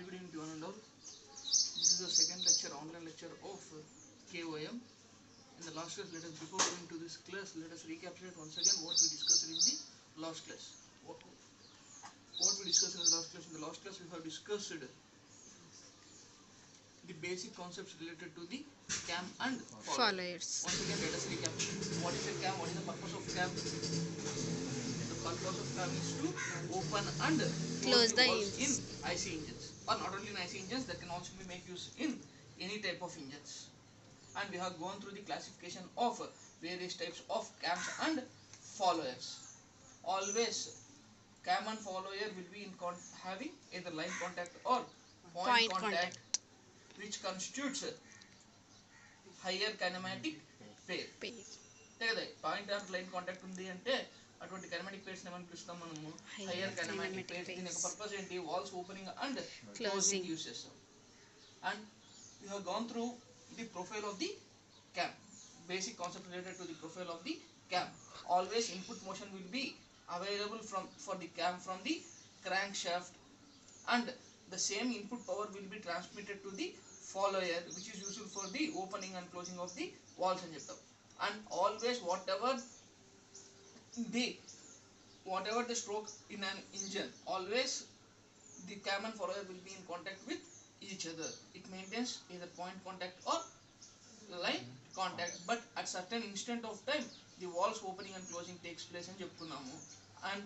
good evening to one and all. This is the second lecture, online lecture of KOM. In the last class, before going to this class, let us recapitulate once again what we discussed in the last class. What we discussed in the last class? In the last class, we have discussed the basic concepts related to the CAM and followers. Once again, let us recapitulate. What is a CAM? What is the purpose of CAM? The purpose of CAM is to open and close the valves in IC engines, or not only in IC engines, that can also be made use in any type of engines. And we have gone through the classification of various types of CAMs and followers. Always CAM and follower will be in having either line contact or point contact, which constitutes higher kinematic pair. Point and line contact undi ante అటువంటి kinematic pairs ఏమని పిలుస్తాం మనము higher kinematic pairs. దీని యొక్క purpose ఏంటి? Walls opening and closing uses. And we have gone through the profile of the CAM. Basic concept related to the profile of the CAM. Always input motion will be available for the CAM from the crankshaft, and the same input power will be transmitted to the follower, which is useful for the opening and closing of the valves అని చెప్తాం. And always whatever the stroke in an engine, always the CAM and follower will be in contact with each other. It maintains either point contact or line contact, but at certain instant of time the valves opening and closing takes place అని చెప్పుకున్నాము. And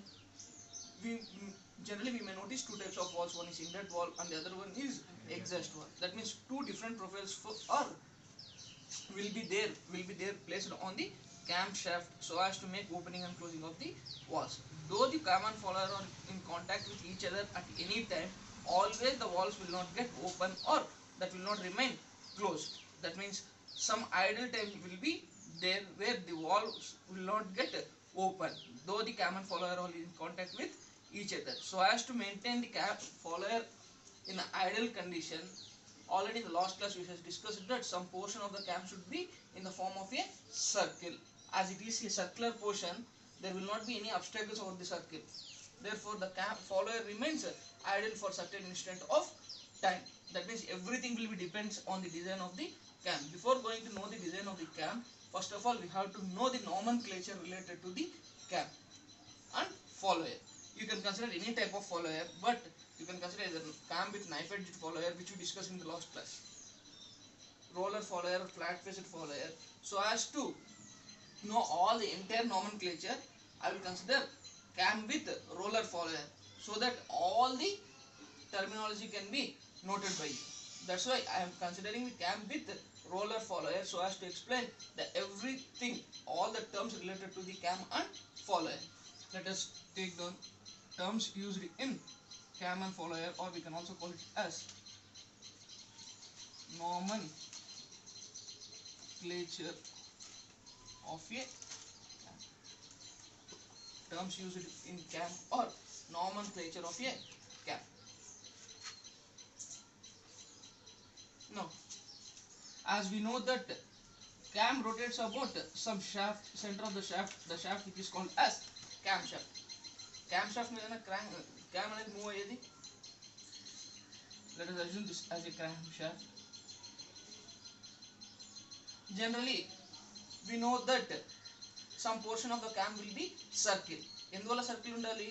generally we may notice two types of valves. One is inlet valve and the other one is exhaust valve. That means two different profiles will be there placed on the cam shaft so as to make opening and closing of the valves. Though the CAM and follower are in contact with each other at any time, always the valves will not get open or that will not remain closed. That means some idle time will be there where the valves will not get open, though the CAM and follower are in contact with each other. So as to maintain the CAM follower in idle condition, already in the last class we have discussed that some portion of the CAM should be in the form of a circle. As it is a circular portion, there will not be any obstacles over the circle. Therefore, the CAM follower remains idle for certain instant of time. That means everything will be depends on the design of the CAM. Before going to know the design of the CAM, first of all we have to know the nomenclature related to the CAM and follower. You can consider any type of follower, but you can consider either CAM with knife edged follower, which we discussed in the last class, roller follower, flat faced follower. So as to know all the entire nomenclature, I will consider CAM with roller follower, so that all the terminology can be noted by you. That's why I am considering the CAM with roller follower, so as to explain everything, all the terms related to the CAM and follower. Let us take the terms used in CAM and follower, or we can also call it as nomenclature of a CAM. Terms used in CAM or nomenclature of a CAM. Now, as we know that CAM rotates about some shaft, center of the shaft which is called as CAM shaft. CAM shaft means CAM అనేది move అయ్యేది. Let us assume this as a CAM shaft. Generally, we know that some portion of the CAM will be circle. ఎందువల్ల circle ఉండాలి?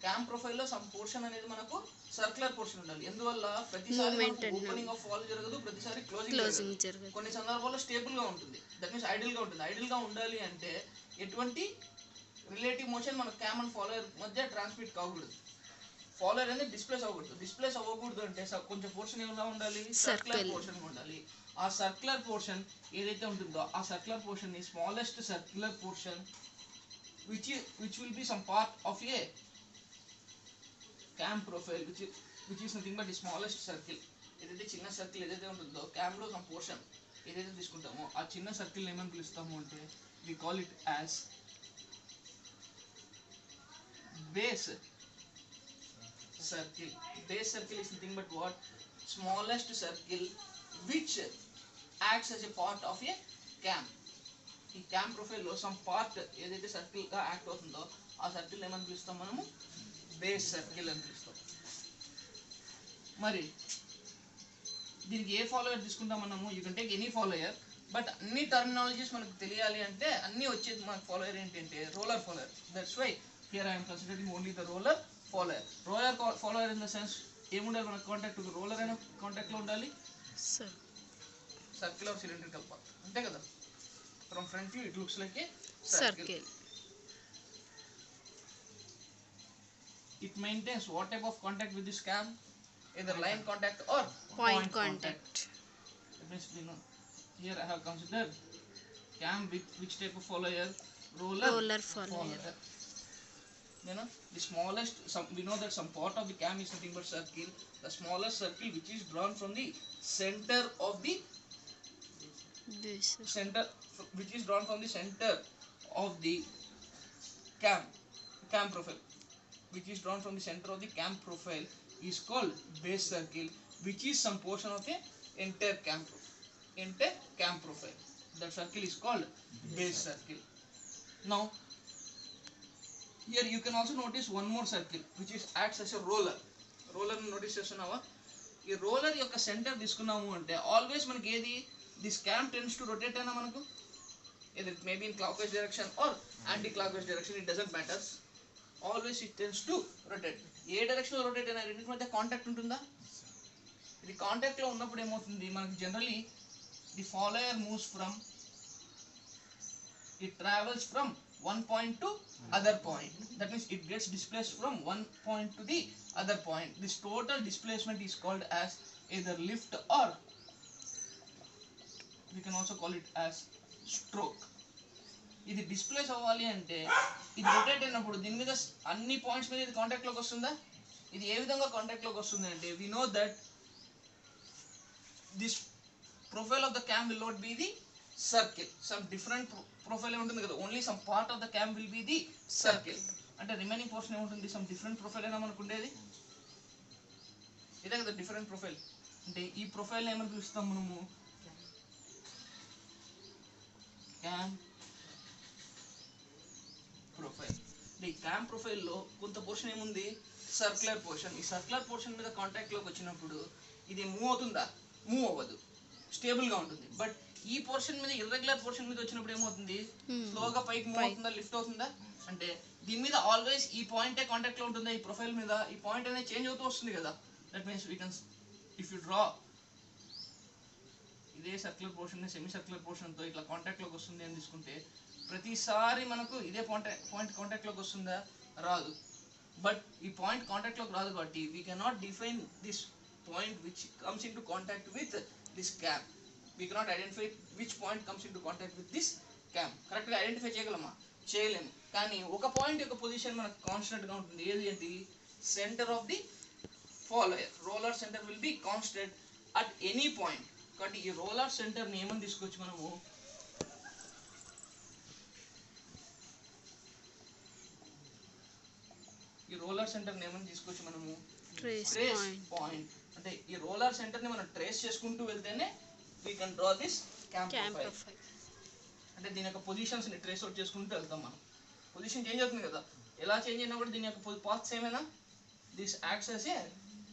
CAM profile లో some portion అనేది మనకు circular portion ఉండాలి. ఎందువల్ల ప్రతిసారి ఓపెనింగ్ ఆఫ్ వాల్ జరగదు, ప్రతిసారి క్లోజింగ్ జరగదు. కొన్ని సందర్భాల్లో స్టేబుల్ గా ఉంటుంది. దట్ మీన్స్ ఐడిల్ గా ఉంటుంది. ఐడిల్ గా ఉండాలి అంటే ఎటువంటి రిలేటివ్ మోషన్ మన CAM అండ్ ఫాలోవర్ మధ్య ట్రాన్స్మిట్ కాకూడదు. ఫాలోవర్ అనేది డిస్ప్లేస్ అవ్వకూడదు అంటే కొంచెం పోర్షన్ ఏమైనా ఉండాలి, సర్క్యులర్ పోర్షన్ ఉండాలి. ఆ సర్క్యులర్ పోర్షన్ ఏదైతే ఉంటుందో ఆ సర్క్యులర్ పోర్షన్ ని smallest circular portion which will be some part of a CAM profile, which is nothing but the smallest circle. ఏదైతే చిన్న సర్కిల్ ఏదైతే ఉంటుందో CAM లో some portion ఏదైతే తీసుకుంటామో ఆ చిన్న సర్కిల్ ఏమని పిలుస్తాము అంటే we call it as base circle. Base circle is nothing but what? Smallest circle which acts as a part of a CAM. ఈ క్యామ్ ప్రొఫైల్లో సమ్ పార్ట్ ఏదైతే సర్కిల్గా యాక్ట్ అవుతుందో ఆ సర్కిల్ ఏమని పిలుస్తాం మనము, బేస్ సర్కిల్ అని పిలుస్తాం. మరి దీనికి ఏ ఫాలోయర్ తీసుకుంటాం మనము, you can take any follower, but అన్ని టర్మినాలజీస్ మనకు తెలియాలి అంటే అన్నీ వచ్చేది మనకు ఫాలోయర్ ఏంటంటే roller follower. That's why here I'm considering only the roller follower. Roller follower in the sense ఏముండాలి మనకు కాంటాక్ట్, రోలర్ అయినా కాంటాక్ట్లో ఉండాలి, సర్కిల్ ఆర్ సిలిండ్రికల్ పార్ట్, అంతే కదా. From front view it looks like a circle. It maintains what type of contact with this cam? Either line contact or point contact. That means we know here I have considered cam with which type of follower? Roller follower. You know, the smallest, we know that some part of the cam is nothing but circle. The smallest circle which is drawn from the center of the center, which is drawn from the center of the cam profile, which is drawn from the center of the cam profile is called base circle, which is some portion of a entire cam profile. That circle is called base circle. Now here you can also notice one more circle which is acts as a roller. Notice చేస్తున్నావా, ఈ roller యొక్క centre తీసుకున్నాము అంటే always మనకి ఏది, this cam tends to rotate అయినా మనకు either it may be in clockwise direction or anti-clockwise direction, it doesn't matter, always it tends to rotate. A direction లో రొటేట్ అయినా రెండింటి మధ్య కాంటాక్ట్ ఉంటుందా, ఇది కాంటాక్ట్ లో ఉన్నప్పుడు ఏమవుతుంది మనకి generally the follower moves from, it travels from one point to other point, that means it gets displaced from one point to the other point. This total displacement is called as either lift or we can also call it as stroke. ఇది displays అవ్వాలి అంటే ఇది rotate అయినప్పుడు దీని మీద అన్ని points మీద ఇది కాంటాక్ట్ లోకి వస్తుందా, ఇది ఏ విధంగా కాంటాక్ట్ లోకి వస్తుంది అంటే we know that this profile of the cam will not be the circle, some different profile ఉంటుంది కదా, only some part of the cam will be the circle, అంటే రిమైనింగ్ పోర్షన్ ఏముంటుంది, some different profile అయినా మనకు ఉండేది, ఇదే కదా different profile. అంటే ఈ ప్రొఫైల్ ఏమని పిలుస్తాం మనము, క్యామ్ ప్రొఫైల్. ఈ క్యామ్ ప్రొఫైల్లో కొంత పోర్షన్ ఏముంది, సర్క్యులర్ పోర్షన్. ఈ సర్క్యులర్ పోర్షన్ మీద కాంటాక్ట్ లోకి వచ్చినప్పుడు ఇది మూవ్ అవుతుందా, మూవ్ అవ్వదు, స్టేబుల్ గా ఉంటుంది. బట్ ఈ పోర్షన్ మీద ఇర్రెగ్యులర్ పోర్షన్ మీద వచ్చినప్పుడు ఏమవుతుంది, స్లోగా పైకి మూవ్ అవుతుందా, లిఫ్ట్ అవుతుందా, అంటే దీని మీద ఆల్వేస్ ఈ పాయింటే కాంటాక్ట్ లో ఉంటుందా, ఈ ప్రొఫైల్ మీద ఈ పాయింట్ అనేది చేంజ్ అవుతూ వస్తుంది కదా. That means we can, if you draw ఇదే circular portion semi circular portion తో ఇట్లా కాంటాక్ట్ లోకి వస్తుంది అని తీసుకుంటే ప్రతిసారి మనకు ఇదే పాయింట్ కాంటాక్ట్ లోకి వస్తుందా, రాదు. బట్ ఈ పాయింట్ కాంటాక్ట్ లోకి రాదు కాబట్టి we cannot define this point which comes in to contact with this cam. We cannot identify which point comes in to contact with this cam. కరెక్ట్గా ఐడెంటిఫై చేయగలమా, చేయలేము. కానీ ఒక పాయింట్ యొక్క పొజిషన్ మనకు కాన్స్టెంట్ గా ఉంటుంది, ఏది ఏంటి, centre of the follower. Roller centre will be constant at any point. కాబట్టి ఈ రోలర్ సెంటర్ ని ఏమని తీసుకోవచ్చు మనము, ఈ రోలర్ సెంటర్ ని ఏమని తీసుకోవచ్చు మనము, ట్రేస్ పాయింట్. అంటే ఈ రోలర్ సెంటర్ ని మనం ట్రేస్ చేసుకుంటూ వెళ్తేనే we can draw this cam profile. అంటే దీని యొక్క పొజిషన్స్ ని ట్రేస్ అవుట్ చేసుకుంటూ వెళ్తాం మనం. పొజిషన్ చేంజ్ అవుతుంది కదా, ఎలా చేంజ్ అయినా కూడా దీని యొక్క పాత్స్ ఏమైనా this acts as a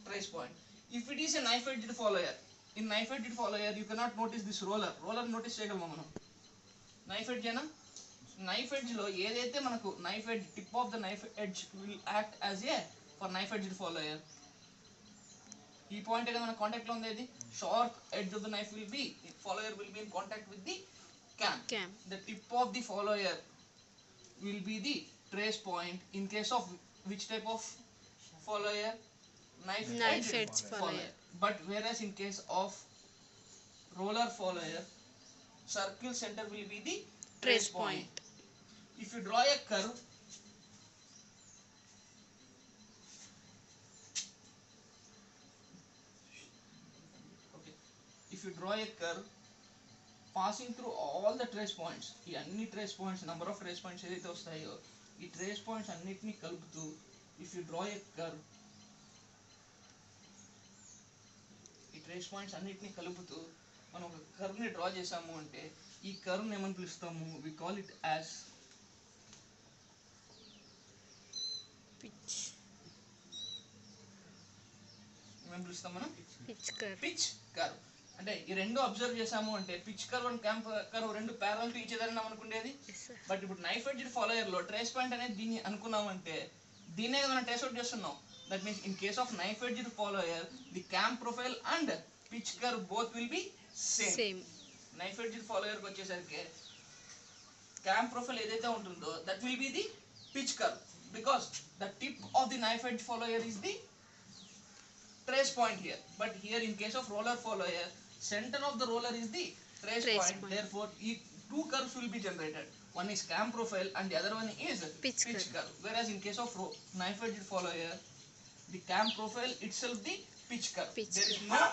trace point. If it is a knife edged follower, in knife edged follower you cannot notice this roller notice చేయగలమా మనం, నైఫ్ ఎడ్జ్ అయినా, నైఫ్ ఎడ్జ్ లో ఏదైతే మనకు knife edge, tip of the knife edge will act as a for knife edged follower. ఈ point ఏదో మన contact లో ఉంది, ఇది sharp edge of the knife will be, follower will be in contact with the cam. The tip of the follower will be the trace point in case of which type of follower, knife edge follower. But whereas in case of roller follower, circle center will be the trace point. If you draw a curve, okay, if you draw a curve passing through all the trace points, ఈ అన్ని trace points, number of trace points ఏదైతే వస్తాయో ఈ trace points అన్నిటిని కలుపుతూ if you draw a curve, ఈ trace points అన్నిటిని కలుపుతూ మనం ఒక కర్వ్ ని డ్రా చేసాము అంటే ఈ కర్వ్ ఏమని పిలుస్తాము, we call it as pitch ఏమని పిలుస్తాం మనం, పిచ్ కర్వ్. Pitch curve. అంటే ఈ రెండు అబ్జర్వ్ చేసాము అంటే pitch curve and camp curve రెండు ప్యారల్ టు ఈచ్ అదర్ అని అనుకునేది. Yes, sir. బట్ ఇప్పుడు నైఫ్ ఎడ్జ్డ్ ఫాలోయర్ లో ట్రేస్ పాయింట్ అనేది దీన్ని అనుకున్నామంటే దీన్నే మనం ట్రేస్ అవుట్ చేస్తున్నాం. That means in case of knife edged follower the camp profile and pitch curve both will be same. Same. Knife edged follower కి వచ్చేసరికి camp profile ఏదైతే ఉంటుందో that will be the pitch curve because the tip of the knife edge follower is the trace point here, but here in case of roller follower center of the roller is the trace point. Therefore two curves will be generated, one is cam profile and the other one is Pitch curve. Whereas in case of knife edged follower the cam profile itself the pitch curve. There is no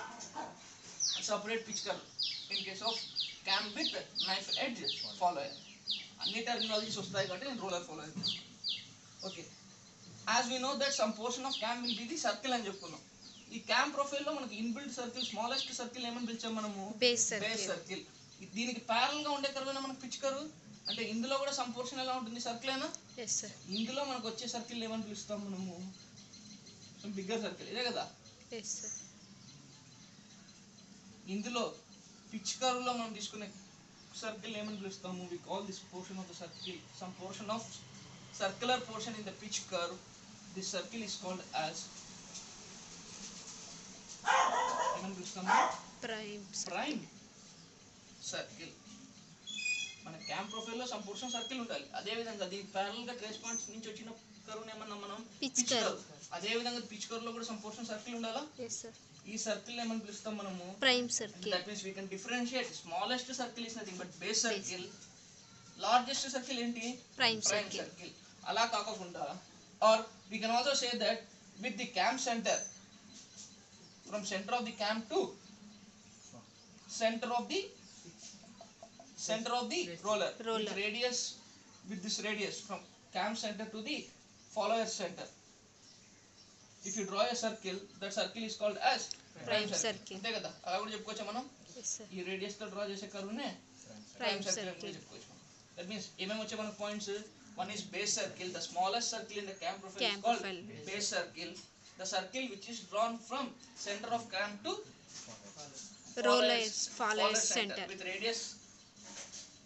separate pitch curve in case of cam with knife edge follower. Anni terminologies vastayi kabatti roller follower. Okay, as we know that some portion of cam will be the circle అని చెప్పుకున్నాం. ఈ cam profile లో మనకి inbuilt circle smallest circle ఏమని పిలిచాం మనము, base circle. దీనికి parallel గా ఉండే కర్వ్ మనకు పిచ్ కర్వ్. అంటే ఇందులో కూడా సమ్ పోర్షన్ ఎలా ఉంటుంది, సర్కిల్ అయినా. yes sir. ఇందులో మనకు వచ్చే సర్కిల్ ఏమని పిలుస్తాం మనము, బిగ్గర్ సర్కిల్, ఇదే కదా. yes sir. ఇందులో పిచ్ కర్వ్ లో మనం తీసుకునే సర్కిల్ ఏమని పిలుస్తాము, we call this portion of the circle, some portion of circular portion in the pitch curve, this circle is called as ఏమని పిలుస్తాము, ప్రైమ్ సర్కిల్. మన క్యాంప్ ప్రొఫైల్ లో సమ్ పోర్షన్ సర్కిల్ ఉండాలి. అదే విధంగా దీని ప్యారల్ గా ట్రేస్ పాయింట్స్ నుంచి వచ్చిన కర్వ్ ఏమన్నా మనం పిచ్ కర్వ్. అదే విధంగా పిచ్ కర్వ్ లో కూడా సమ్ పోర్షన్ సర్కిల్ ఉండాలా. yes sir. ఈ సర్కిల్ ఏమని పిలుస్తాం మనము, prime circle. That means we can differentiate smallest circle is nothing but base circle, largest circle ఏంటి, ప్రైమ్ సర్కిల్. అలా కాకుండా or we can also say that with the cam centre, from center of the cam to center of the roller. With radius, with this radius from cam center to the follower center, if you draw a circle, that circle is called as prime circle. అంతే కదా, అలా కూడా చెప్పుకోవచ్చా మనం. yes sir. ఈ radius తో draw చేసే curve నే prime circle అని సర్కిల్. చెప్పుకోవచ్చు. దట్ మీన్స్ ఏమేమి వచ్చే మనకు points, one is base circle, the smallest circle in the cam profile Cam is called profile. base circle. The circle which is drawn from center of cam to follower center. With radius,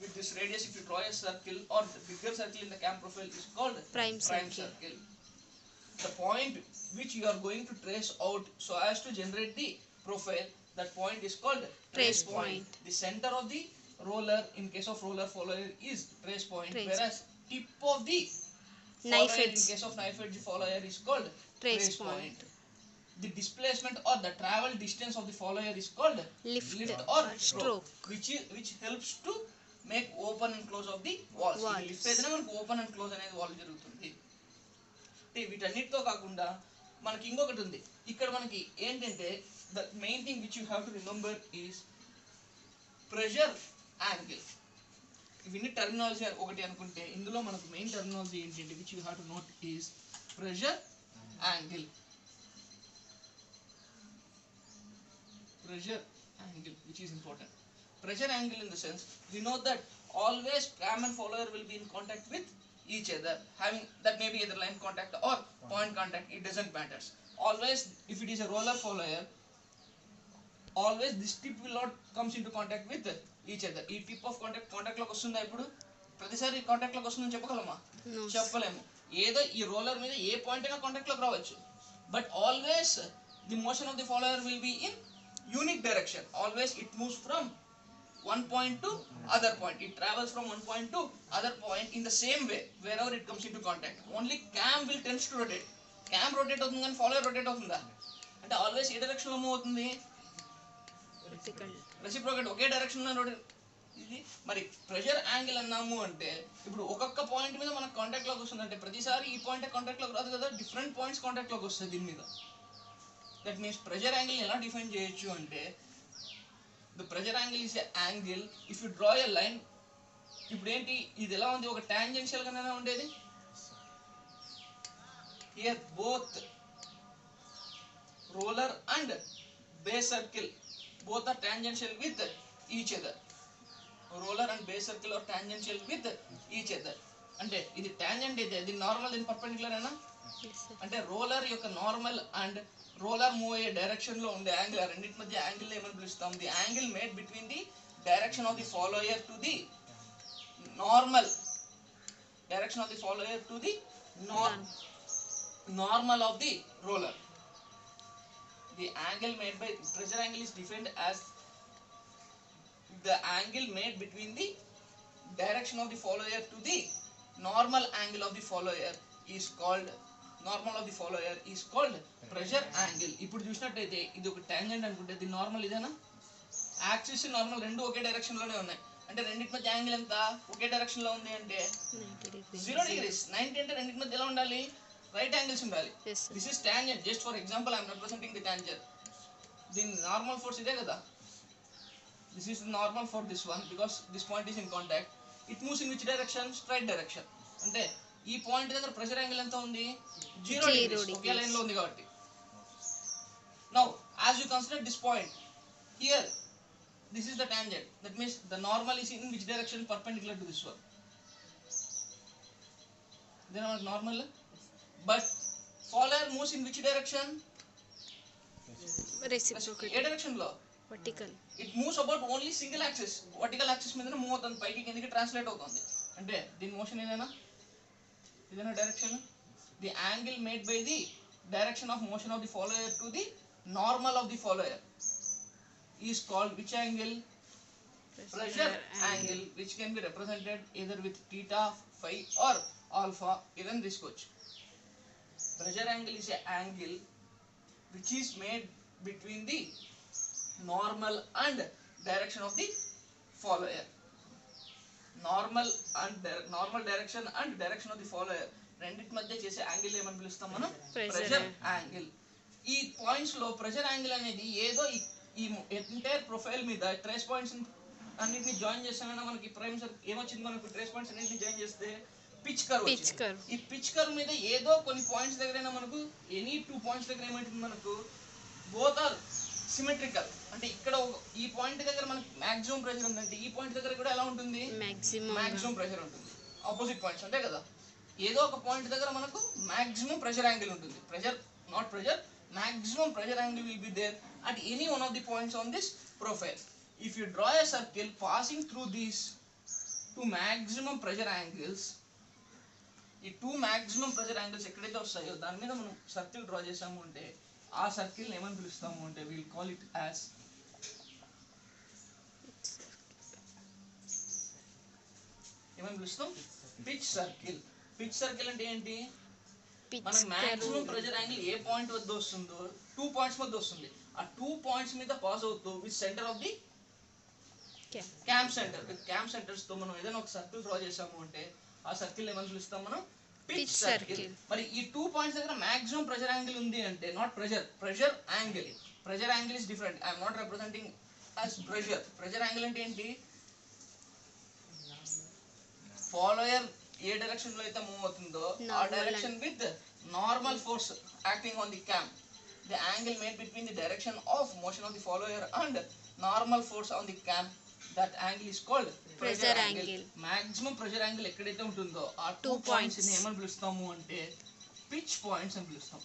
with this radius if you draw a circle or the bigger circle in the cam profile is called Prime circle. The point which you are going to trace out so as to generate the profile, that point is called trace point. The center of the roller in case of roller follower is trace point, whereas tip of the knife follower edge in case of knife edge follower is called trace point. The displacement or the travel distance of the follower is called lift or stroke, which helps to make open and close of the walls. Lift అయితేనే మనకు open and close అనేది wall జరుగుతుంది. వీటన్నిటితో కాకుండా మనకి ఇంకొకటి ఉంది. ఇక్కడ మనకి ఏంటంటే the main thing which you have to remember is pressure angle. ఇవన్నీ టర్మినాలజీ ఒకటి అనుకుంటే ఇందులో మనకు మెయిన్ టర్మినాలజీ ఏంటంటే which you have to note is pressure angle. Pressure angle, which is important. Pressure angle in the sense, we know that always cam and follower will be in contact with each other, having that may be either line contact or point contact, it doesn't matter. Always, if it is a roller follower, always this tip will not comes into contact with each other. ఈ tip of contact లోకి వస్తుందా, ఇప్పుడు ప్రతిసారి contact లోకి వస్తుందని చెప్పగలమా, చెప్పలేము. ఏదో ఈ రోలర్ మీద ఏ పాయింట్ అయినా కాంటాక్ట్ లోకి రావచ్చు, but always the motion of the follower will be in unique direction. Always it moves from one point to other point, it travels from one point to other point in the same way wherever it comes into contact. Only cam will tends to rotate. Cam rotate అవుతుంది కానీ follower rotate అవుతుందా అంటే always a direction లో move అవుతుంది, reciprocate ఒకే direction లో rotate. ఇది మరి pressure angle అన్నాము అంటే ఇప్పుడు ఒక్కొక్క పాయింట్ మీద మనకు కాంటాక్ట్ లోకి వస్తుంది అంటే ప్రతిసారి ఈ పాయింట్ కాంటాక్ట్ లోకి రాదు కదా, డిఫరెంట్ పాయింట్స్ కాంటాక్ట్ లోకి వస్తాయి దీని మీద. దట్ మీన్స్ ప్రెషర్ యాంగిల్ ఎలా డిఫైన్ చేయొచ్చు అంటే the pressure angle is a angle if you draw a line. ఇప్పుడు ఏంటి ఇది ఎలా ఉంది, ఒక టాంజెన్షియల్ గానే ఉండేది. Here both roller and base circle both are tangential with each other. roller and base circle are tangential with each other. అంటే ఇది tangent అయితే ఇది నార్మల్ దీని పర్పెండిక్యులర్ అయినా Yes, sir. అంటే రోలర్ యొక్క నార్మల్ అండ్ రోలర్ మూవ్ అయ్యే direction లో ఉండే యాంగిల్ రెండింటి మధ్య యాంగిల్ ఏమని పిలుస్తాం the angle made between the direction of the follower to the normal direction of the follower to the normal of the roller. The angle made by pressure angle is defined as the angle made between the direction of the follower to the normal angle of the follower is called pressure angle. ఇప్పుడు చూసినట్టయితే ఇది ఒక tangent అనుకుంటే ఇది normal ఇదేనా axis normal రెండు ఒకే direction లోనే ఉన్నాయి అంటే రెండింటి మధ్య యాంగిల్ ఎంత ఒకే డైరెక్షన్ లో ఉంది అంటే 0 degrees 90 అంటే రెండింటి మధ్య ఎలా ఉండాలి రైట్ యాంగిల్స్ ఉండాలి Yes, sir. This is tangent just for example I'm representing the tangent దీని నార్మల్ ఫోర్స్ ఇదే కదా this is normal for this one because this point is in contact it moves in which direction straight direction అంటే ఈ point దగ్గర pressure angle ఎంత ఉంది 0 degrees ఒకే line లో ఉంది కాబట్టి now as you consider this point here this is the tangent, that means the normal is in which direction perpendicular to this one, then our normal, but follower moves in which direction Reciprocal. A direction లో Vertical. it moves about only single axis vertical axis మీదనే move అవుతుంది పైకి కిందకి translate అవుతుంది అంటే దీని motion ఇదేనా direction the angle made by the direction of motion of the follower to the normal off the follower is called which angle pressure angle which can be represented either with theta phi or alpha even this coach pressure angle is a angle which is made between the normal and direction of the follower normal direction and direction of the follower రెండిటి మధ్య చేసే angle ఏమని పిలుస్తాం మనం pressure angle ఈ points లో pressure angle అనేది ఏదో ఈ ఎంటైర్ ప్రొఫైల్ మీద ట్రేస్ పాయింట్స్ అన్నిటిని జాయిన్ చేస్తామన్నా మనకి ప్రైమ్ ఏమొచ్చింది మనకు ట్రేస్ పాయింట్స్ అన్నిటిని జాయిన్ చేస్తే పిచ్ కర్వ్ ఈ పిచ్ కర్వ్ మీద ఏదో కొన్ని పాయింట్స్ దగ్గరైనా మనకు ఎనీ 2 పాయింట్స్ దగ్గర ఏమైంటుంది మనకు బోత్ ఆర్ సిమెట్రికల్ అంటే ఇక్కడ ఈ పాయింట్ దగ్గర మనకి మాక్సిమం ప్రెషర్ ఉందంటే ఈ పాయింట్ దగ్గర కూడా ఎలా ఉంటుంది మాక్సిమం ప్రెషర్ ఉంటుంది ఆపోజిట్ పాయింట్స్ అంతే కదా ఏదో ఒక పాయింట్ దగ్గర మనకు మాక్సిమం ప్రెషర్ యాంగిల్ ఉంటుంది pressure not pressure maximum pressure angle will be there at any one of the points on this profile. If you draw a circle passing through these two maximum pressure angles, ఈ 2 maximum pressure angles ఎక్కడైతే వస్తాయో దాని మీద మనం circle draw చేసాము అంటే ఆ circle ఏమని పిలుస్తాము అంటే we will call it as ఏమని పిలుస్తాం పిచ్ సర్కిల్ పిచ్ సర్కిల్ అంటే ఏంటి మనకి maximum pressure angle A point వద్ద వస్తుందో 2 పాయింట్స్ మధ్య వస్తుంది ఆ 2 పాయింట్స్ మీద పాస్ అవుతూ with centre of the cam centre with camp centres తో మనం ఏదైనా ఒక సర్కిల్ డ్రా చేసాము అంటే ఆ సర్కిల్ ఏమని పిలుస్తాం మనం పిచ్ సర్కిల్ మరి ఈ 2 పాయింట్స్ దగ్గర మాక్సిమం ప్రెషర్ యాంగిల్ ఉంది అంటే not pressure angle is different I am not representing as pressure angle అంటే ఏంటి ఫాలోయర్ ఏ డైరెక్షన్ లో అయితే మూవ్ అవుతుందో ఆ direction with normal force acting on the camp the angle made between the direction of motion of the follower and normal force on the camp that angle is called pressure angle maximum pressure angle ఎక్కడైతే ఉంటుందో ఆ 2 points ని ఏమని పిలుస్తాము అంటే pitch points అని పిలుస్తాం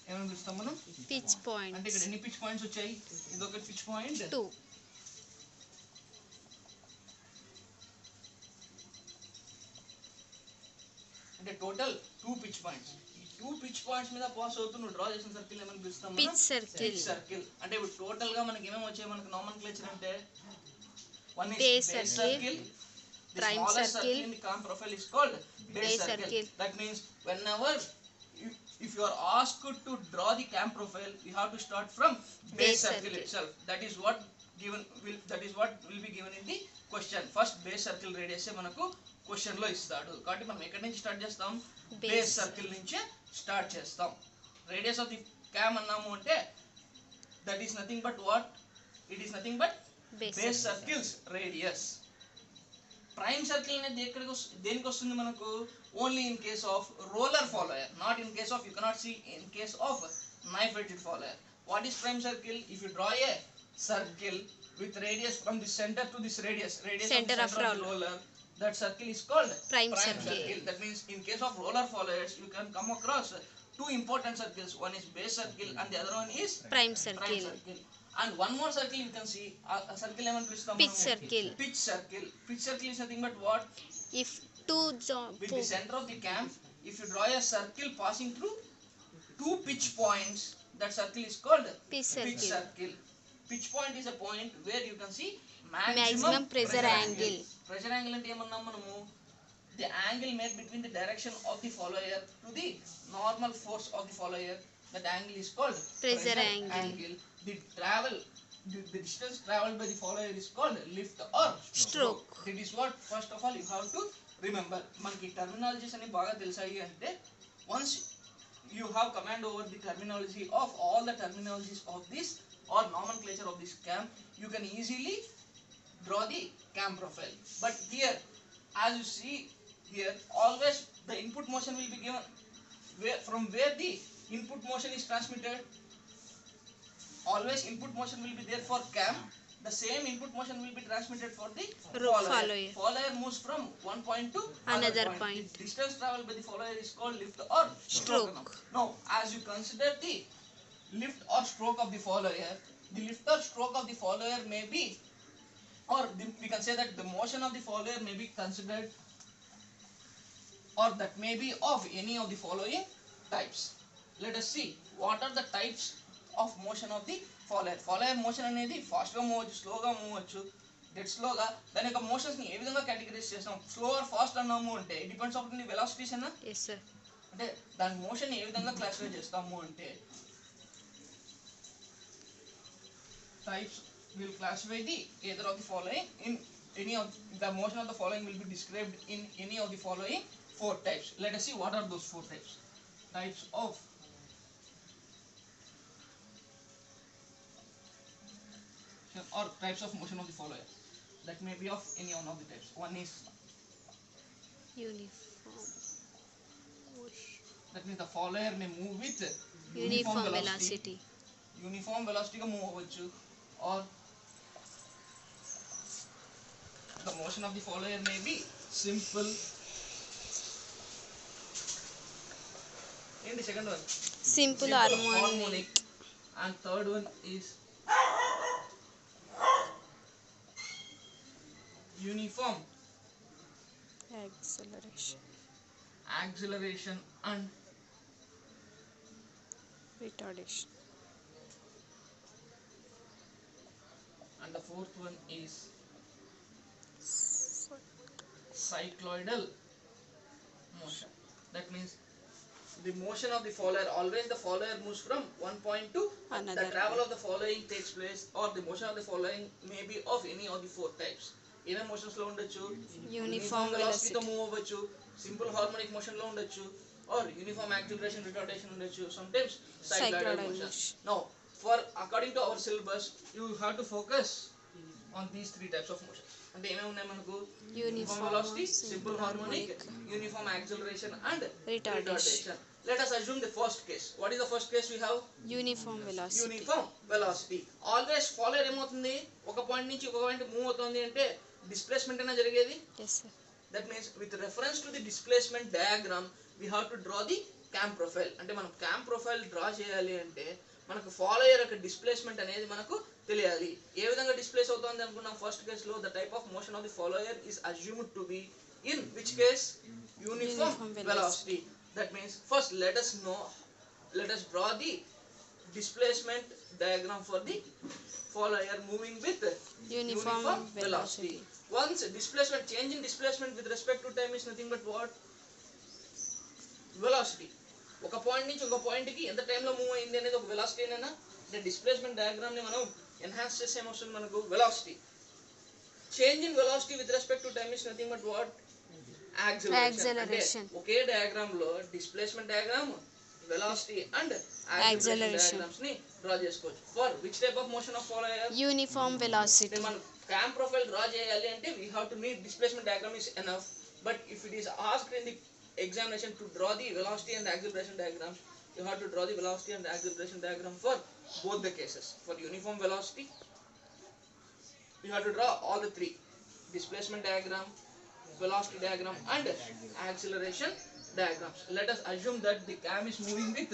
ఏమని పిలుస్తాం మనం పిచ్ పాయింట్స్ అంటే ఇక్కడ ఎన్ని పిచ్ పాయింట్స్ వచ్చాయి ఇది ఒక పిచ్ పాయింట్ 2 అంటే టోటల్ 2 పిచ్ పాయింట్స్ ఈ 2 పిచ్ పాయింట్స్ మీద పాస్ అవుతూ నువ్వు డ్రా చేసిన సర్కిల్ ఏమని పిలుస్తాం పిచ్ సర్కిల్ అంటే ఇప్పుడు టోటల్ గా మనకి ఏమేమి వచ్చాయి మనకి నామెన్క్లేచర్ అంటే one is base base circle prime circle in the cam profile is called base circle. That means whenever if you are asked to draw the cam profile you have to start from base circle itself. That is what will be given in the question. First base circle radius మనకు question లో ఇస్తాడు కాబట్టి మనం ఎక్కడి నుంచి start చేస్తాం base circle నుంచి start చేస్తాం రేడియస్ ఆఫ్ ది క్యామ్ అన్నాము అంటే that is nothing but what it is nothing but base circle's radius prime circle అనేది దేనికి వస్తుంది మనకు only in case of roller follower not in case of you cannot see in case of knife edged follower what is prime circle if you draw a circle with radius from the center to this radius from the Center of center of the roller. roller, that circle is called Prime circle. That means in case of roller followers, you can come across two important circles. One is base circle and the other one is Prime prime circle. circle. And one more circle you can see, a circle ఏమని పిలుస్తాం Pitch మనము? circle. Pitch circle. Pitch circle is nothing but what? If two With the center of the camp, if you draw a circle passing through two pitch points, that circle is called Pitch pitch circle. circle. Pitch point is a point where you can see Maximum pressure angle. Pressure angle అంటే ఏమన్నాం మనము? The angle made between the direction of the follower to the normal force of the follower. That angle is called Pressure angle. The distance traveled by the follower is called lift or Stroke. That is what first of all you have to remember. మనకి terminologies అని బాగా తెలిసాయి అంటే once you have command over the terminology of all the terminologies of this or nomenclature of this cam, you can easily draw the cam profile. But here, as you see here, always the input motion will be given from where the input motion is transmitted. Always input motion will be there for cam. The same input motion will be transmitted for the follower. Follower moves from one point to Another point. point. The distance traveled by the follower is called lift or Stroke. Now, as you consider the lift or stroke of the follower, the lift or stroke of the follower may be, or we can say that the motion of the follower may be considered, or that may be of any of the following types. Let us see what are the types of motion of the follower. Follower motion అనేది fast గా move అవ్వచ్చు, స్లోగా move అవ్వచ్చు. Dead స్లోగా దాని యొక్క motions ని ఏ విధంగా కేటగిరైజ్ చేస్తాం? స్లో ఆర్ ఫాస్ట్ అన్నాము అంటే it depends on the velocities అన్న. Yes sir. అంటే దాని మోషన్ ఏ విధంగా క్లాసిఫై చేస్తాము అంటే types will classify the either of the following in any of the motion of the following will be described in any of the following four types. Let us see what are those four types. Types of or types of motion of the follower that may be of any one of the types. One is Uniform. that means the follower may move with Uniform velocity. Uniform velocity ga move avachchu, or the motion of the follower may be simple. And the second one Simple harmonic. and third one is uniform acceleration and Retardation. and the fourth one is cycloidal motion. That means the motion of the follower, always the follower moves from one point to Another the travel of the following takes place, or the motion of the following may be of any of the four types. ఏమేం motions లో ఉండొచ్చు? Uniform velocity తో velocity. Move అవ్వచ్చు, simple harmonic motion లో ఉండొచ్చు, or uniform acceleration retardation ఉండొచ్చు, sometimes cycloidal motion. Now, for according to our syllabus, you have to focus on these three types of motions. అంటే ఏమేమి ఉన్నాయి మనకు? Uniform velocity, simple harmonic, uniform acceleration and retardation. Let us assume the first case. What is the first case we have? Uniform velocity. Uniform velocity. Always follower ఏమవుతుంది? ఒక point నుంచి ఒక point move అవుతుంది అంటే డిస్ప్లేస్మెంట్ అయినా జరిగేది. Yes sir. That means with reference to the displacement diagram, we have to draw the cam profile. అంటే మనం cam profile డ్రా చేయాలి అంటే మనకు ఫాలోయర్ యొక్క డిస్ప్లేస్మెంట్ అనేది మనకు తెలియాలి. ఏ విధంగా డిస్ప్లేస్ అవుతుంది అనుకున్నాం? ఫస్ట్ కేస్ లో the type of motion of the follower is assumed to be in which case? Uniform velocity. That means first let us draw the displacement diagram for the follower moving with Uniform velocity. Once displacement, change in displacement with respect to time is nothing but what? Velocity. ఒక point నుంచి ఒక point కి ఎంత time లో move అయింది అనేది ఒక velocity అయినా అంటే డిస్ప్లేస్మెంట్ డయాగ్రామ్ ని మనం ఎన్హాన్స్ చేసే ఏమొస్తుంది మనకు? Velocity. Change in velocity with respect to time is nothing but what? Acceleration. ఒకే డయాగ్రామ్ లో displacement diagram, velocity and Acceleration. Diagrams ని డ్రా చేసుకోవచ్చు. For which type of motion of follower? Uniform velocity. మనం cam profile draw చేయాలి అంటే we have to need displacement diagram is enough. But if it is asked in the examination to draw the velocity and acceleration diagrams, you have to draw the velocity and acceleration diagram for both the cases, for uniform velocity you have to draw all the three: displacement diagram, velocity diagram, and acceleration diagrams. Let us assume that the cam is moving with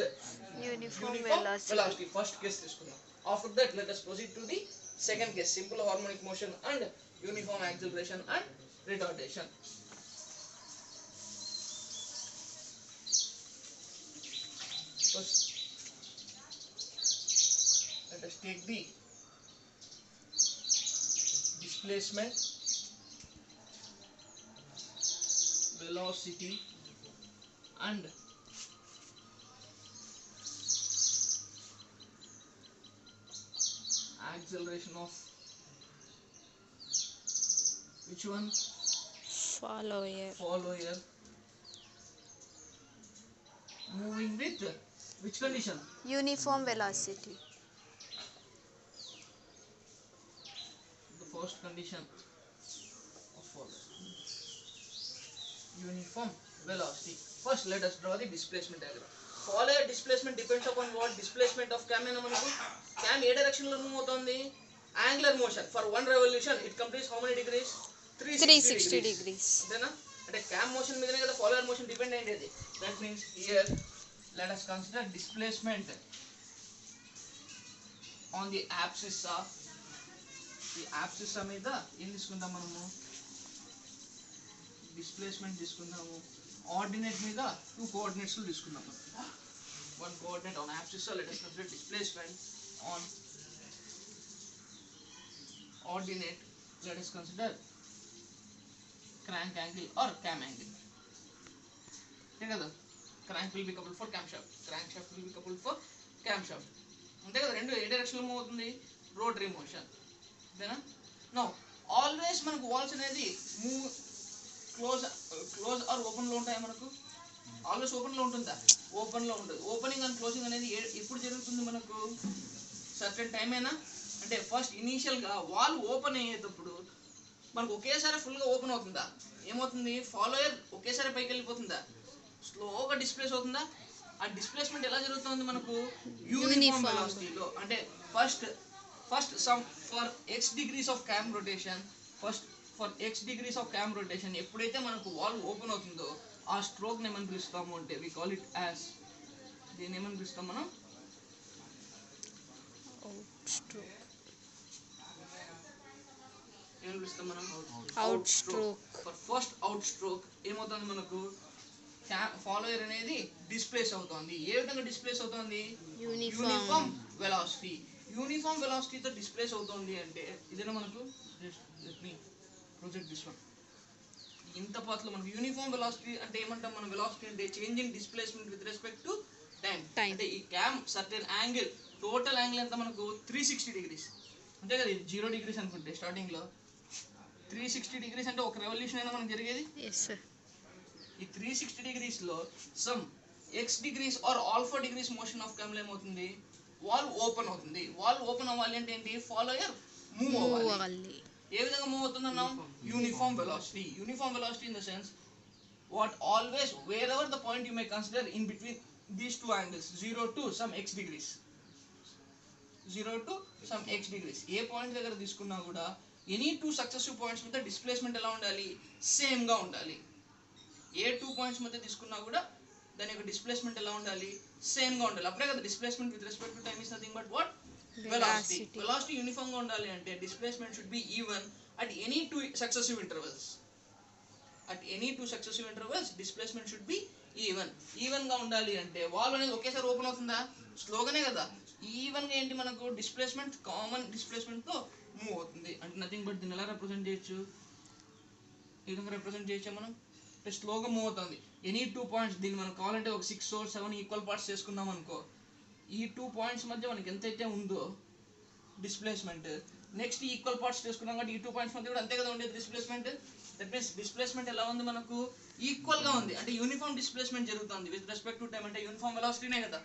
Uniform uniform velocity. velocity. First case తీసుకుందాం. After that, let us proceed to the second case: simple harmonic motion and uniform acceleration and retardation. First, let us take the displacement, velocity, and acceleration of which one? Follower. Follower moving with which condition? Uniform velocity. The first condition of follower. Uniform velocity. First, let us draw the displacement diagram. Follower displacement depends upon what? Displacement of cam అయినా మనకు cam ఏ direction లో move అవుతుంది? Angular motion. For one revolution, it completes how many degrees? 360 degrees. అంతేనా? అంటే cam motion మీదనే కదా follower motion depend అయ్యేది. That means here let us consider displacement on the abscissa. ఈ abscissa మీద ఏం తీసుకుందాం మనము? డిస్ప్లేస్మెంట్ తీసుకుందాము. ఆర్డినేట్ మీద 2 కోఆర్డినేట్స్ తీసుకుందాం. One coordinate on abscissa. Let us consider displacement on ordinate. Let us consider crank angle or cam angle. Okay kada? Crank will be coupled for camshaft. Crankshaft will be coupled for camshaft. అంతే కదా? రెండు ఏ direction లో move అవుతుంది? Rotary motion. అంతేనా? No always మనకు walls అనేది move close are open లో ఉంటాయి. మనకు ఆల్వేస్ ఓపెన్ లో ఉంటుందా? ఓపెన్ లో ఉంటుంది. ఓపెనింగ్ అండ్ క్లోజింగ్ అనేది ఎప్పుడు జరుగుతుంది మనకు? సర్టెన్ టైం అయినా అంటే ఫస్ట్ ఇనీషియల్ గా వాల్ ఓపెన్ అయ్యేటప్పుడు మనకు ఒకేసారి ఫుల్ గా ఓపెన్ అవుతుందా? ఏమవుతుంది? ఫాలోయర్ ఒకేసారి పైకి వెళ్ళిపోతుందా? స్లోగా డిస్ప్లేస్ అవుతుందా? ఆ డిస్ప్లేస్మెంట్ ఎలా జరుగుతుంది మనకు? యూనిఫామ్ వెలాసిటీలో. అంటే first some for x degrees of cam rotation, for x degrees of cam rotation ఎప్పుడైతే మనకు వాల్ ఓపెన్ అవుతుందో ఆ స్ట్రోక్ ఏమని పిలుస్తాము అంటే వి కాల్ ఇట్ యాజ్, దీన్ని ఏమని పిలుస్తాం మనం? Outstroke. ఏమని పిలుస్తాం మనం? Outstroke. For first out stroke ఏమవుతుంది మనకు? ఫాలోయర్ అనేది డిస్ప్లేస్ అవుతుంది. ఏ విధంగా డిస్ప్లేస్ అవుతుంది? Uniform velocity. యూనిఫామ్ వెలాసిటీతో డిస్ప్లేస్ అవుతుంది అంటే ఇదేనా మనకు? Let me project this one. ఇంత పాత్రలో మనకు యూనిఫామ్ వెలాసిటీ అంటే ఏమంటాం మనం? వెలాసిటీ అంటే change in displacement with respect to time. అంటే ఈ cam certain angle, total angle ఎంత మనకు? 360 డిగ్రీస్. అంతే కదా? 0 డిగ్రీస్ అనుకుంటే స్టార్టింగ్ లో 360 డిగ్రీస్ అంటే ఒక రెవల్యూషన్ అయినా మనకు జరిగేది. Yes sir. ఈ 360 డిగ్రీస్ లో some x degrees or alpha degrees motion of cam ఏమవుతుంది? వాల్ ఓపెన్ అవుతుంది. వాల్ ఓపెన్ అవ్వాలి అంటే ఏంటి? ఫాలోయర్ మూవ్ అవ్వాలి. ఏ విధంగా మూవ్ అవుతుందన్నాం? Uniform velocity. Uniform velocity in the sense what always wherever the point you may consider in between these two angles 0 to some x degrees, 0 to some x degrees, A point దగ్గర తీసుకున్నా కూడా any two successive points మధ్య displacement ఎలా ఉండాలి? Same గా ఉండాలి. ఏ 2 points మధ్య తీసుకున్నా కూడా దాని యొక్క డిస్ప్లేస్మెంట్ ఎలా ఉండాలి? సేమ్ గా ఉండాలి. అప్పుడే కదా displacement with respect to time is nothing but what? Velocity. Velocity uniform గా ఉండాలి అంటే displacement should be even at any two successive intervals. At any two successive intervals, displacement should be even. Even గా ఉండాలి అంటే wall అనేది ఒకేసారి open అవుతుందా? స్లోగానే కదా. ఈవెన్ గా ఏంటి మనకు? డిస్ప్లేస్మెంట్ కామన్ డిస్ప్లేస్మెంట్ తో మూవ్ అవుతుంది. అంటే నథింగ్ బట్ దీన్ని ఎలా రిప్రజెంట్ చేయొచ్చు? ఈ విధంగా రిప్రజెంట్ చేయొచ్చా మనం? అంటే స్లోగా మూవ్ అవుతుంది. ఎనీ 2 పాయింట్స్, దీన్ని మనం కావాలంటే ఒక 6 or 7 ఈక్వల్ పార్ట్స్ చేసుకున్నాం అనుకో, ఈ 2 పాయింట్స్ మధ్య మనకి ఎంతైతే ఉందో డిస్ప్లేస్మెంట్, నెక్స్ట్ ఈక్వల్ పార్ట్స్ చేసుకున్నాం కాబట్టి ఈ 2 పాయింట్స్ మధ్య కూడా అంతే కదా ఉండేది డిస్ప్లేస్మెంట్. దట్ మీన్స్ డిస్ప్లేస్మెంట్ ఎలా ఉంది మనకు? ఈక్వల్ గా ఉంది. అంటే యూనిఫామ్ డిస్ప్లేస్మెంట్ జరుగుతుంది విత్ రెస్పెక్ట్ టు టైం. అంటే యూనిఫామ్ వెలాసిటీనే కదా.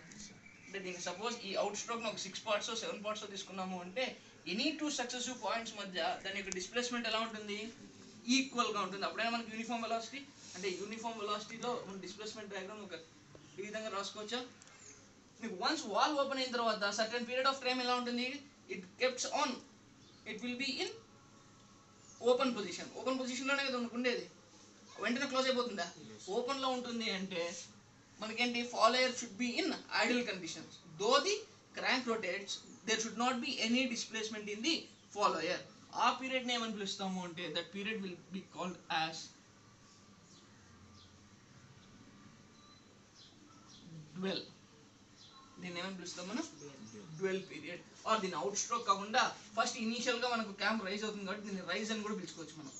అంటే దీనికి సపోజ్ ఈ అవుట్ స్ట్రోక్ ఒక 6 పార్ట్స్ 7 పార్ట్స్ తీసుకున్నాము అంటే ఎనీ 2 సక్సెసివ్ పాయింట్స్ మధ్య దాని యొక్క డిస్ప్లేస్మెంట్ ఎలా ఉంటుంది? ఈక్వల్ గా ఉంటుంది. అప్పుడైనా మనకి యూనిఫామ్ వెలాసిటీ. అంటే యూనిఫామ్ వెలాసిటీలో మన డిస్ప్లేస్మెంట్ డయాగ్రామ్ ఒక ఈ విధంగా రాసుకోవచ్చా? మీకు వన్స్ వాల్ ఓపెన్ అయిన తర్వాత సర్టెన్ పీరియడ్ ఆఫ్ టైం ఎలా ఉంటుంది? It keeps on, it will be in open పొజిషన్లోనే కదా ఉండేది, వెంటనే క్లోజ్ అయిపోతుందా? ఓపెన్లో ఉంటుంది అంటే మనకేంటి, follower should be in idle conditions. Though the crank rotates there should not be any displacement in the follower. ఆ పీరియడ్ని ఏమని పిలుస్తాము అంటే that period will be called as dwell. దీన్ని ఏమని పిలుస్తాం మనం? Dwell period. ఆర్ దీన్ని అవుట్ స్ట్రోక్ కాకుండా ఫస్ట్ ఇనీషియల్గా మనకు క్యాంప్ రైజ్ అవుతుంది కాబట్టి దీన్ని రైజ్ అని కూడా పిలుచుకోవచ్చు మనం.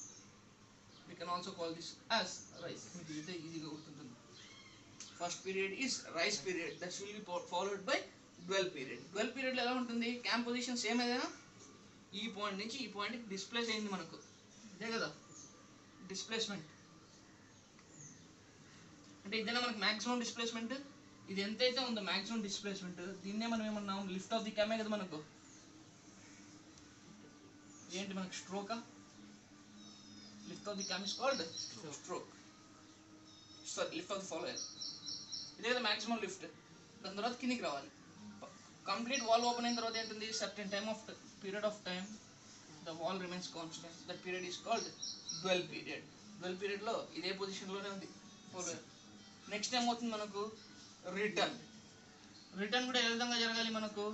We can also call this as rise. మీకు ఇదైతే ఈజీగా గుర్తుంటుంది. First period is rise period, that will be followed by dwell period. Dwell పీరియడ్లో ఎలా ఉంటుంది, క్యాంప్ పొజిషన్ సేమ్ ఏదైనా ఈ పాయింట్ నుంచి ఈ పాయింట్కి డిస్ప్లేస్ అయింది మనకు, ఇదే కదా డిస్ప్లేస్మెంట్ అంటే. ఇదేనా మనకు మ్యాక్సిమం డిస్ప్లేస్మెంట్. ఇది ఎంతైతే ఉందో మ్యాక్సిమం డిస్ప్లేస్మెంట్, దీన్నే మనం ఏమన్నాం, లిఫ్ట్ ఆఫ్ ది క్యామే కదా మనకు. ఏంటి మనకు స్ట్రోకా? Lift of the cam is called stroke. Sorry, lift of the follower. ఇదే కదా మ్యాక్సిమం లిఫ్ట్. దాని తర్వాత కిందికి రావాలి. కంప్లీట్ వాల్ ఓపెన్ అయిన తర్వాత ఏంటుంది, certain time of period of time the valve remains constant. That period is called dwell period. Dwell పీరియడ్లో ఇదే పొజిషన్లోనే ఉంది ఫాలోయర్. నెక్స్ట్ ఏమవుతుంది మనకు, రిటర్న్. రిటర్న్ కూడా ఏ విధంగా జరగాలి మనకు,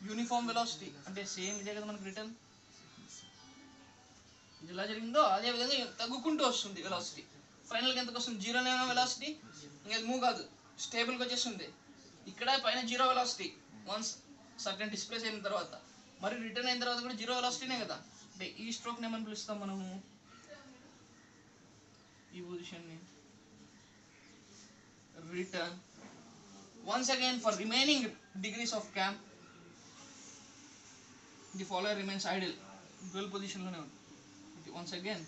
యూనిఫామ్ వెలాసిటీ అంటే సేమ్ ఇదే కదా మనకు రిటర్న్. ఇది ఎలా జరిగిందో అదే విధంగా తగ్గుకుంటూ వస్తుంది వెలాసిటీ. ఫైనల్గా ఎంతకు వస్తుంది, జీరోనే వెలాసిటీ. ఇంకా మూవ్ కాదు, స్టేబుల్గా వచ్చేస్తుంది. ఇక్కడ పైన zero velocity once certain displace అయిన తర్వాత, మరి రిటర్న్ అయిన తర్వాత కూడా జీరో వెలాసిటీనే కదా. అంటే ఈ స్ట్రోక్ని ఏమని పిలుస్తాం మనము, ఈ పొజిషన్ని return. Once again, for remaining degrees of camp, the follower remains idle. Dwell position లోనే ఉంది. Once again,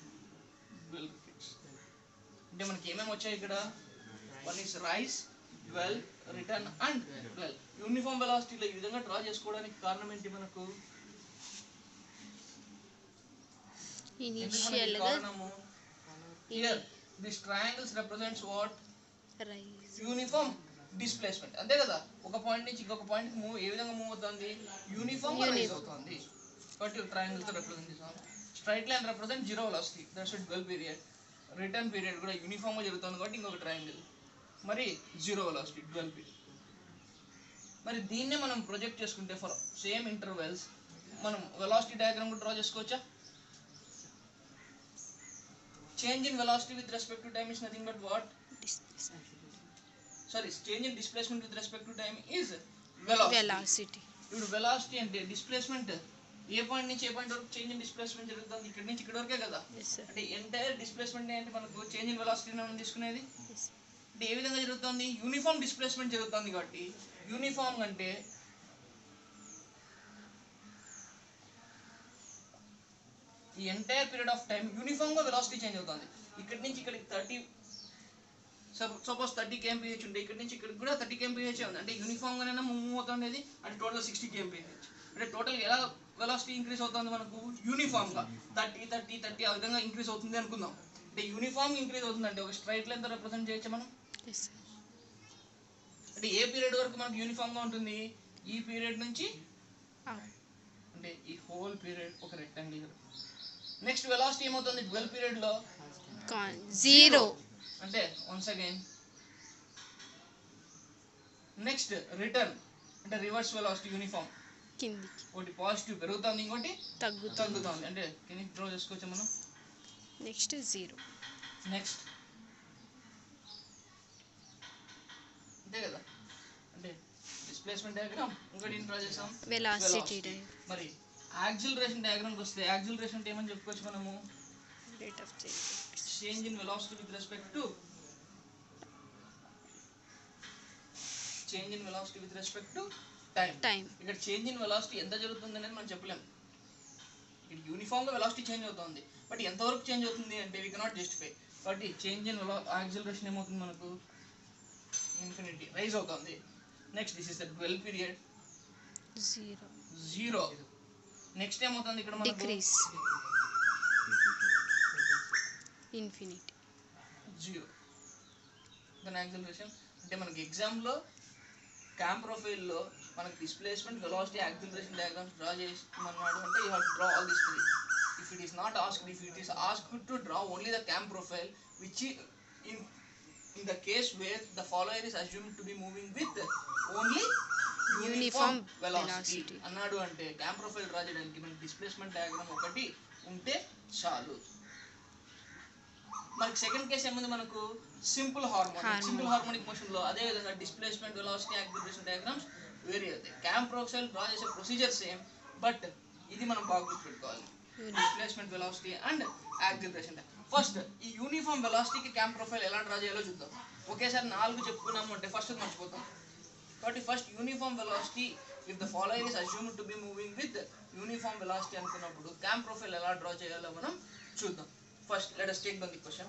dwell repeats. అంటే మనకి ఏమేమి వచ్చాయి ఇక్కడ, one is rise, dwell, return and dwell. Uniform వెలాసిటీలో ఈ విధంగా డ్రా చేసుకోవడానికి కారణం ఏంటి మనకు, ఇనిషియల్ గా కారణము here this triangles represents what, uniform displacement. అంతే కదా, ఒక పాయింట్ నుంచి ఇంకొక పాయింట్ మూవ్ ఏ విధంగా మూవ్ అవుతుంది, యూనిఫామ్ గా రైజ్ అవుతుంది. కాబట్టి ట్రయాంగిల్ తో రిప్రజెంట్ చేసాం. Straight line represent zero velocity, that's dwell period. Return period కూడా యూనిఫామ్ గా జరుగుతుంది కాబట్టి ఇంకొక ట్రయాంగిల్, మరి జీరో వెలాసిటీ డ్వెల్ పీరియడ్. మరి దీన్నే మనం ప్రొజెక్ట్ చేసుకుంటే ఫర్ సేమ్ ఇంటర్వెల్స్ మనం వెలాసిటీ డయాగ్రామ్ కూడా డ్రా చేసుకోవచ్చా. Change in velocity with respect to time is nothing but what, sorry, change in displacement with respect to time is velocity. ఇప్పుడు velocity అంటే displacement ఏ point నుంచి ఏ point వరకు change in displacement జరుగుతుంది, ఇక్కడ నుంచి ఇక్కడ వరకే కదా. అంటే ఎంటైర్ డిస్ప్లేస్మెంట్ అంటే మనకు చేంజ్ ఇన్ వెలాసిటీ మనం తీసుకునేది. అంటే ఏ విధంగా జరుగుతుంది, యూనిఫామ్ డిస్ప్లేస్మెంట్ జరుగుతుంది కాబట్టి యూనిఫామ్ అంటే ఈ entire period of time uniform గా వెలాసిటీ చేంజ్ అవుతుంది. ఇక్కడ నుంచి ఇక్కడికి 30, సపోజ్ 30 kmph ఉంటే ఇక్కడ నుంచి ఇక్కడికి కూడా 30 kmph ఉంది. అంటే యూనిఫామ్ గానే మూవ్ అవుతుంది. అంటే టోటల్ 60 kmph. అంటే టోటల్ ఎలా వెలాసిటీ ఇంక్రీజ్ అవుతుంది మనకు, యూనిఫామ్ గా 30 30 30 ఆ విధంగా ఇంక్రీజ్ అవుతుంది అనుకుందాం. అంటే యూనిఫామ్ ఇంక్రీజ్ అవుతుంది అంటే ఒక స్ట్రైట్ లైన్ తో రిప్రజెంట్ చేయొచ్చు మనం. అంటే ఏ పీరియడ్ వరకు మనకు యూనిఫామ్ గా ఉంటుంది, ఈ పీరియడ్ నుంచి అంటే ఈ హోల్ పీరియడ్ ఒక రెక్టాంగిల్. నెక్స్ట్ వెలాసిటీ ఏమవుతుంది, డ్వెల్ పీరియడ్ లో జీరో. అంటే వన్స్ అగైన్ నెక్స్ట్ రిటర్న్ అంటే రివర్స్ వెలాసిటీ యూనిఫామ్, కిందికి ఒకటి పాజిటివ్ పెరుగుతుంది, ఇంకోటి తగ్గుతుంది. అంటే కిందికి డ్రా చేసుకోవచ్చు మనం. Next zero. నెక్స్ట్ అంతే కదా. అంటే డిస్ప్లేస్మెంట్ డయాగ్రామ్, ఇంకోటి డ్రా చేసాం వెలాసిటీ. మరి యాక్సిలరేషన్ డయాగ్రామ్కి వస్తే యాక్సిలరేషన్ అంటే ఏమని చెప్పుకోవచ్చు మనము, rate of change in velocity with respect to change in velocity with respect to time. ఇక్కడ చేంజ్ ఇన్ వెలాసిటీ ఎంత జరుగుతుంది అనేది మనం చెప్పలేము. ఇక్కడ యూనిఫామ్ గా వెలాసిటీ చేంజ్ అవుతుంది, బట్ ఎంతవరకు చేంజ్ అవుతుంది అంటే వీ కెనాట్ జస్టిఫై. కాబట్టి చేంజ్ ఇన్ యాక్సిలరేషన్ ఏమవుతుంది మనకు, ఇన్ఫినిటీ రైజ్ అవుతుంది. Next this is the dwell period, zero. Next ఏమవుతుంది ఇక్కడ మనకు, డిక్రీస్, ఇన్ఫినిటీ, జీరో. దాని యాక్సిలరేషన్ అంటే మనకి ఎగ్జామ్లో క్యాంప్ ప్రొఫైల్లో మనకి displacement, velocity, acceleration diagrams draw చేస్తున్నాడు అంటే you have to draw all this three. If if it is not asked, if it is asked to draw only the cam profile, which in the case where the follower is assumed to be moving with only uniform velocity అన్నాడు అంటే cam profile draw చేయడానికి మనకి displacement diagram ఒకటి ఉంటే చాలు. మనకి second case ఏముంది, మనకు సింపుల్ హార్మోనిక్ మోషన్ లో అదే విధంగా displacement velocity acceleration diagrams vary అవుతాయి. క్యామ్ ప్రొఫైల్ డ్రా చేసే ప్రొసీజర్ సేమ్, బట్ ఇది మనం బాగా గుర్తుపెట్టుకోవాలి, displacement velocity and acceleration. First ఈ యూనిఫామ్ వెలాసిటీకి క్యామ్ ప్రొఫైల్ ఎలా డ్రా చేయాలో చూద్దాం. ఒకేసారి 4 చెప్పుకున్నాము అంటే ఫస్ట్ మర్చిపోతాం. కాబట్టి first uniform velocity if the following is assumed to be moving with uniform velocity అనుకున్నప్పుడు క్యామ్ ప్రొఫైల్ ఎలా డ్రా చేయాలో మనం చూద్దాం. First let us take down the question.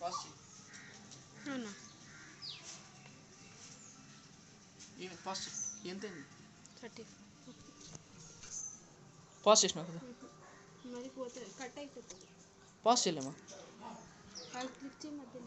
Pass చేయి. ఏమి పాస్ చేయి, ఎంత పాస్ చేసినావు కదా, మరి పోతే కట్ అయిపోతుంది. పాస్ చేయలేమా? క్లిక్ చేయి మధ్యలో.